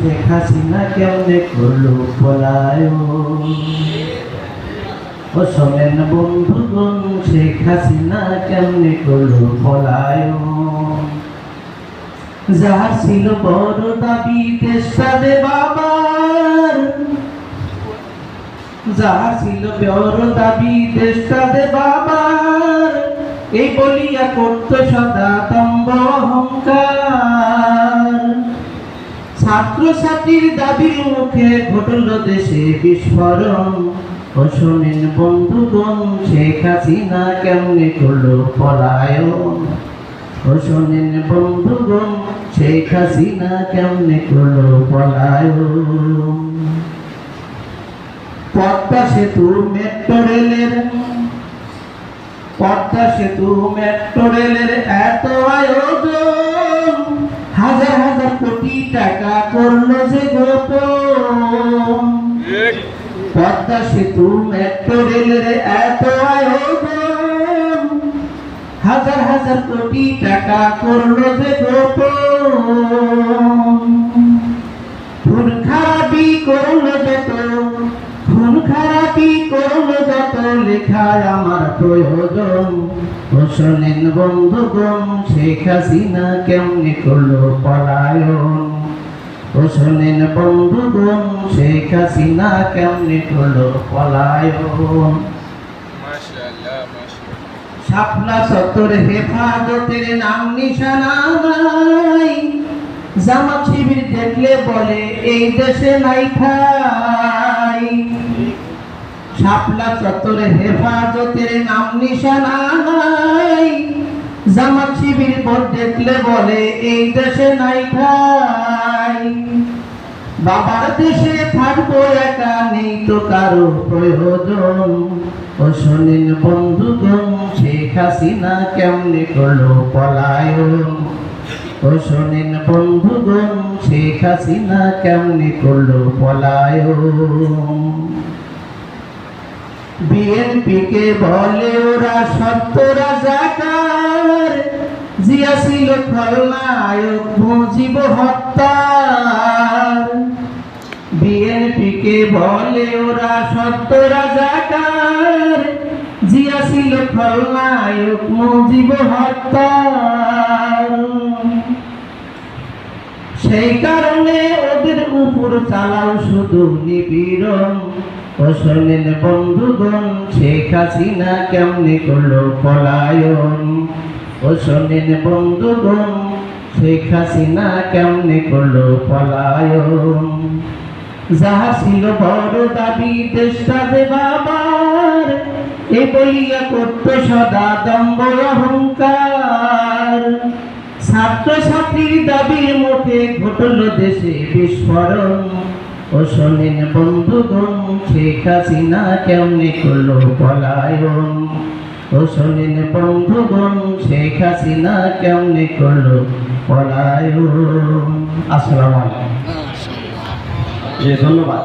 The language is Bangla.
শেখ হাসিনা কেমনে করলো পলায়ন। ও শোনেন বন্ধুগণ, শেখ হাসিনা কেমনে করলো পলায়ন। যার ছিল বড় দাবি দেশটারে বাবার, যার ছিল বড় দাবি দেশটারে বাবার, এই বলিয়া করত সদা দম্ভ অহংকার। ছাত্র ছাত্রীর দাবির মুখে ঘটল দেশে বিস্ফোরণ। ও শোনেন বন্ধুগণ, শেখ হাসিনা কেমনে করলো পলায়ন। ও শোনেন বন্ধুগণ, শেখ হাসিনা কেমনে করলো পলায়ন। পদ্মা সেতু মেট্রো রেলের, পদ্মা সেতু মেট্রো রেলের এত আয়োজন, হাজার হাজার কোটি টাকা করলো যে গোপন। পদ্মা সেতু মেট্রো রেলের এত আয়োজন, হাজার হাজার কোটি টাকা করলো যে গোপন। খুন খারাপি করলো যত, খুন খারাপি করলো যত, লেখায় আমার প্রয়োজন। ও শোনেন বন্ধুগণ, শেখ হাসিনা কেমনে করলো পলায়ন। ও শোনেন বন্ধুগণ, শেখ হাসিনা কেমনে করলো পলায়ন। শাপলা চত্বর হেফাজতের নাম নিশানা নাই, জামাত শিবির দেখলে বলে এই দেশে নাই ঠাই। শাপলা চত্বর হেফাজতের নাম নিশানা নাই, জামাত শিবির দেখলে বলে এই দেশে নাই ঠাই। বাবার দেশে থাকবো একা, নেই তো কারো প্রয়োজন। ও শোনেন বন্ধুগণ, শেখ হাসিনা কেমনে করলো পলায়ন। ও শোনেন বন্ধুগণ, শেখ হাসিনা কেমনে করলো পলায়ন। বিএনপি কে বলে ওরা সত্য রাজাকার, জিয়া ছিল খলনায়ক মুজিব হত্যার। বিএনপি কে বলে ওরা সত্য রাজাকার, জিয়া ছিল খলনায়ক মুজিব হত্যার। সেই কারণে ওদের উপর চালাও শুধু নিপীড়ন। ও শোনেন বন্ধুগণ, শেখ হাসিনা কেমনে করলো পলায়ন। ও শোনেন বন্ধুগণ, শেখ হাসিনা কেমনে করলো পলায়ন। যাহা ছিল বড় দাবি দেশটারে বাবার, এ বলিয়া করত সদা দম্ভ অহংকার। ছাত্র ছাত্রীর দাবির মুখে ঘটল দেশে বিস্ফোরণ। ও শোনেন বন্ধুগণ, শেখ হাসিনা কেমনে করলো পলায়ন। ও শোনেন বন্ধুগণ, শেখ হাসিনা কেমনে করলো পলায়ন। আসসালামু আলাইকুম। ধন্যবাদ।